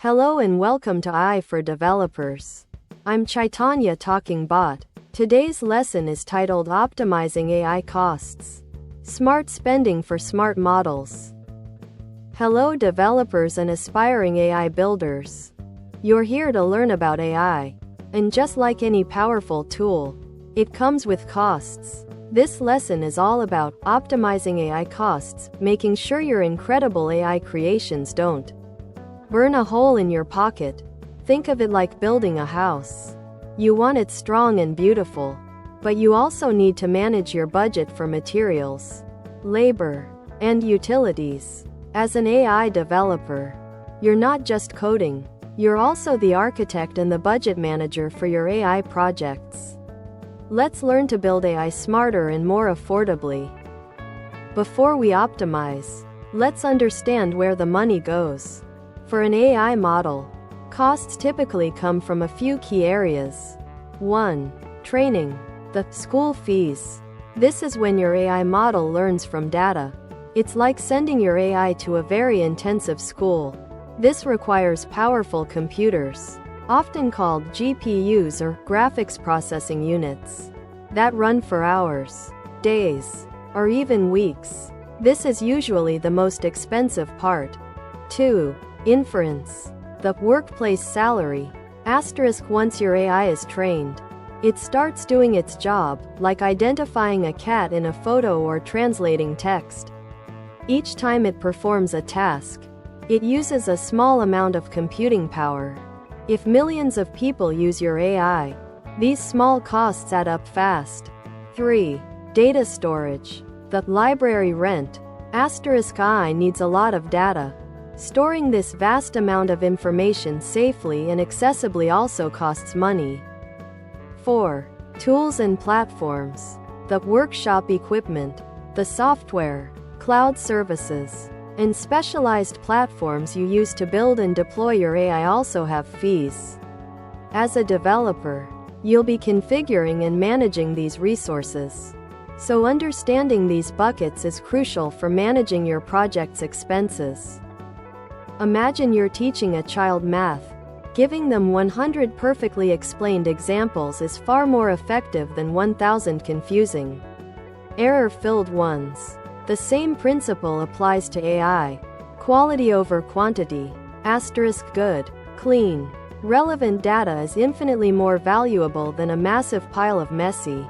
Hello and welcome to AI for Developers. I'm Chaitanya talking bot. Today's lesson is titled Optimizing AI Costs. Smart Spending for Smart Models. Hello developers and aspiring AI builders. You're here to learn about AI. And just like any powerful tool, it comes with costs. This lesson is all about optimizing AI costs, making sure your incredible AI creations don't burn a hole in your pocket. Think of it like building a house. You want it strong and beautiful, but you also need to manage your budget for materials, labor, and utilities. As an AI developer, you're not just coding, you're also the architect and the budget manager for your AI projects. Let's learn to build AI smarter and more affordably. Before we optimize, let's understand where the money goes. For an AI model, costs typically come from a few key areas. 1. Training. The school fees. This is when your AI model learns from data. It's like sending your AI to a very intensive school. This requires powerful computers, often called GPUs or graphics processing units, that run for hours, days, or even weeks. This is usually the most expensive part. 2. Inference. The workplace salary. Once your AI is trained, it starts doing its job, like identifying a cat in a photo or translating text. Each time it performs a task, it uses a small amount of computing power. If millions of people use your AI, these small costs add up fast. 3. Data storage. The library rent. AI needs a lot of data. Storing this vast amount of information safely and accessibly also costs money. 4. Tools and platforms. The workshop equipment, the software, cloud services, and specialized platforms you use to build and deploy your AI also have fees. As a developer, you'll be configuring and managing these resources. So understanding these buckets is crucial for managing your project's expenses. Imagine you're teaching a child math. Giving them 100 perfectly explained examples is far more effective than 1,000 confusing, error-filled ones. The same principle applies to AI. Quality over quantity. Good, clean, relevant data is infinitely more valuable than a massive pile of messy,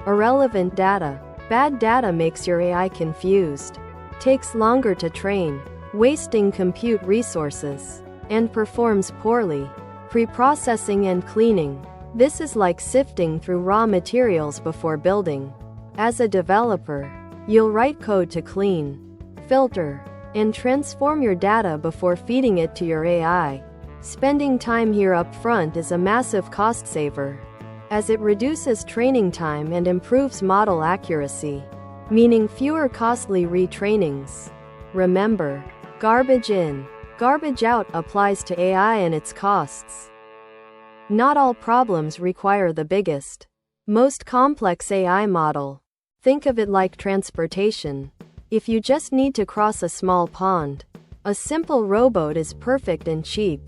irrelevant data. Bad data makes your AI confused, takes longer to train, wasting compute resources, and performs poorly. Pre-processing and cleaning. This is like sifting through raw materials before building. As a developer, you'll write code to clean, filter, and transform your data before feeding it to your AI. Spending time here up front is a massive cost saver, as it reduces training time and improves model accuracy, meaning fewer costly retrainings. Remember, garbage in, garbage out applies to AI and its costs. Not all problems require the biggest, most complex AI model. Think of it like transportation. If you just need to cross a small pond, a simple rowboat is perfect and cheap.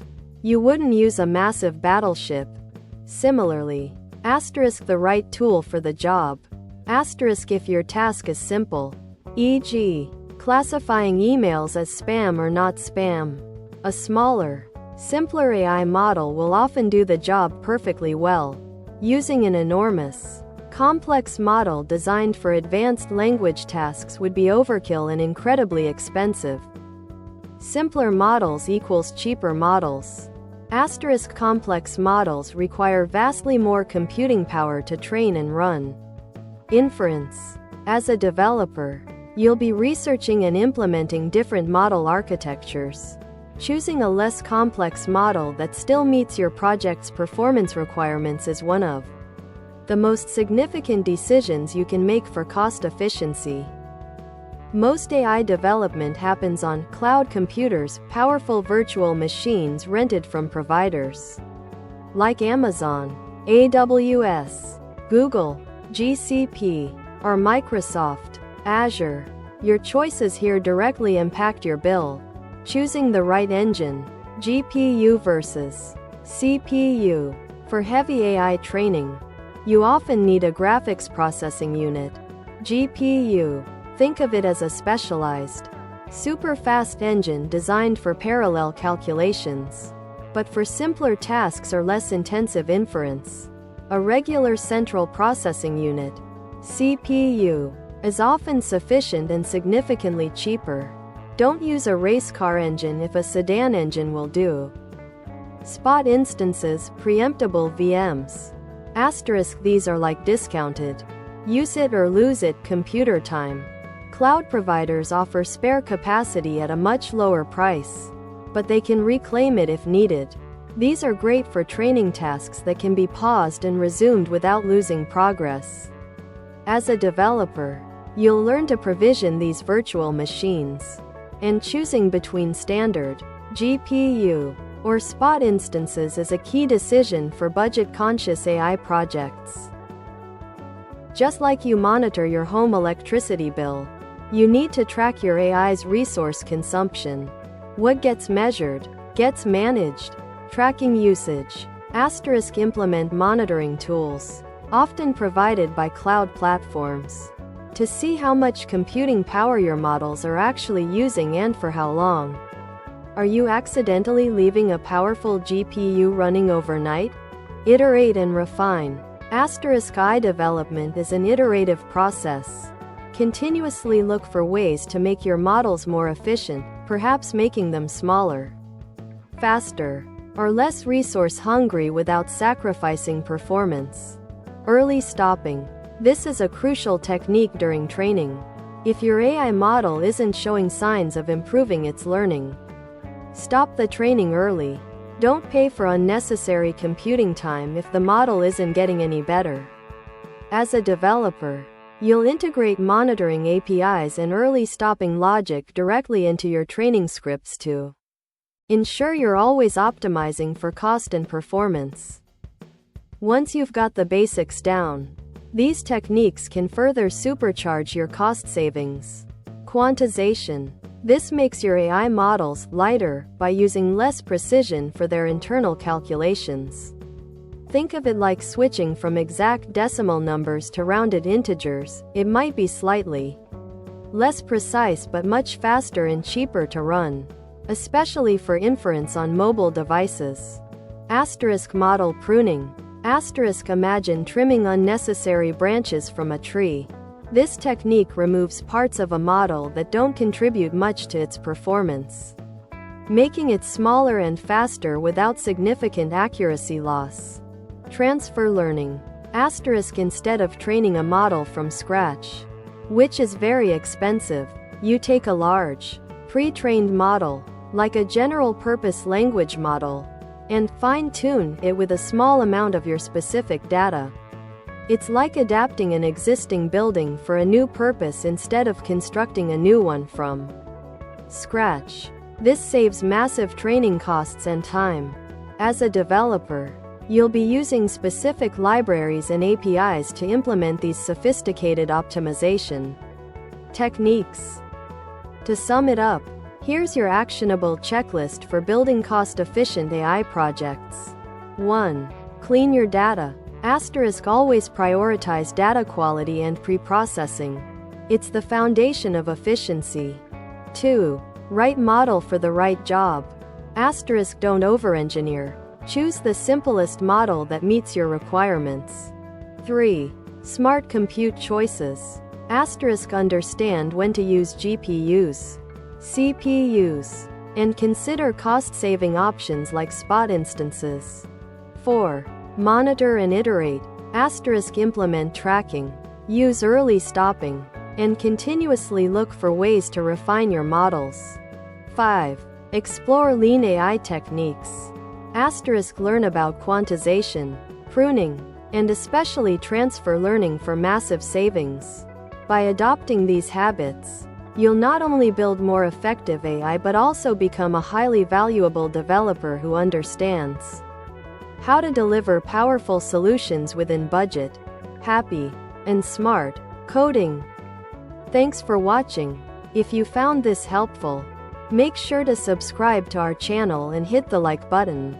You wouldn't use a massive battleship. Similarly, the right tool for the job. If your task is simple, e.g., classifying emails as spam or not spam, a smaller, simpler AI model will often do the job perfectly well. Using an enormous, complex model designed for advanced language tasks would be overkill and incredibly expensive. Simpler models equals cheaper models. Complex models require vastly more computing power to train and run. Inference. As a developer, you'll be researching and implementing different model architectures. Choosing a less complex model that still meets your project's performance requirements is one of the most significant decisions you can make for cost efficiency. Most AI development happens on cloud computers, powerful virtual machines rented from providers like Amazon, AWS, Google, GCP, or Microsoft, Azure. Your choices here directly impact your bill. Choosing the right engine, GPU versus CPU. For heavy AI training, you often need a graphics processing unit, GPU. Think of it as a specialized, super fast engine designed for parallel calculations. But for simpler tasks or less intensive inference, a regular central processing unit, CPU, is often sufficient and significantly cheaper. Don't use a race car engine if a sedan engine will do. Spot instances, preemptible VMs. Asterisk, these are like discounted, use it or lose it computer time. Cloud providers offer spare capacity at a much lower price, but they can reclaim it if needed. These are great for training tasks that can be paused and resumed without losing progress. As a developer, you'll learn to provision these virtual machines, and choosing between standard, GPU, or spot instances is a key decision for budget-conscious AI projects. Just like you monitor your home electricity bill, you need to track your AI's resource consumption. What gets measured, gets managed. Tracking usage. Asterisk, implement monitoring tools, often provided by cloud platforms, to see how much computing power your models are actually using and for how long. Are you accidentally leaving a powerful GPU running overnight? Iterate and refine. Asterisk, AI development is an iterative process. Continuously look for ways to make your models more efficient, perhaps making them smaller, faster, or less resource-hungry without sacrificing performance. Early stopping. This is a crucial technique during training. If your AI model isn't showing signs of improving its learning, stop the training early. Don't pay for unnecessary computing time if the model isn't getting any better. As a developer, you'll integrate monitoring APIs and early stopping logic directly into your training scripts to ensure you're always optimizing for cost and performance. Once you've got the basics down, these techniques can further supercharge your cost savings. Quantization. This makes your AI models lighter by using less precision for their internal calculations. Think of it like switching from exact decimal numbers to rounded integers. It might be slightly less precise but much faster and cheaper to run, especially for inference on mobile devices. Asterisk, model pruning. Asterisk, imagine trimming unnecessary branches from a tree. This technique removes parts of a model that don't contribute much to its performance, making it smaller and faster without significant accuracy loss. Transfer learning. Asterisk, instead of training a model from scratch, which is very expensive, you take a large, pre-trained model, like a general-purpose language model, and fine-tune it with a small amount of your specific data. It's like adapting an existing building for a new purpose instead of constructing a new one from scratch. This saves massive training costs and time. As a developer, you'll be using specific libraries and APIs to implement these sophisticated optimization techniques. To sum it up, here's your actionable checklist for building cost-efficient AI projects. 1. Clean your data. Asterisk, always prioritize data quality and pre-processing. It's the foundation of efficiency. 2. Right model for the right job. Asterisk, don't over-engineer. Choose the simplest model that meets your requirements. 3. Smart compute choices. Asterisk, understand when to use GPUs, CPUs, and consider cost-saving options like spot instances. 4. Monitor and iterate. Asterisk, implement tracking, use early stopping, and continuously look for ways to refine your models. 5. Explore lean AI techniques. Asterisk, learn about quantization, pruning, and especially transfer learning for massive savings. By adopting these habits, you'll not only build more effective AI but also become a highly valuable developer who understands how to deliver powerful solutions within budget, happy, and smart coding. Thanks for watching. If you found this helpful, Make sure to subscribe to our channel and hit the like button.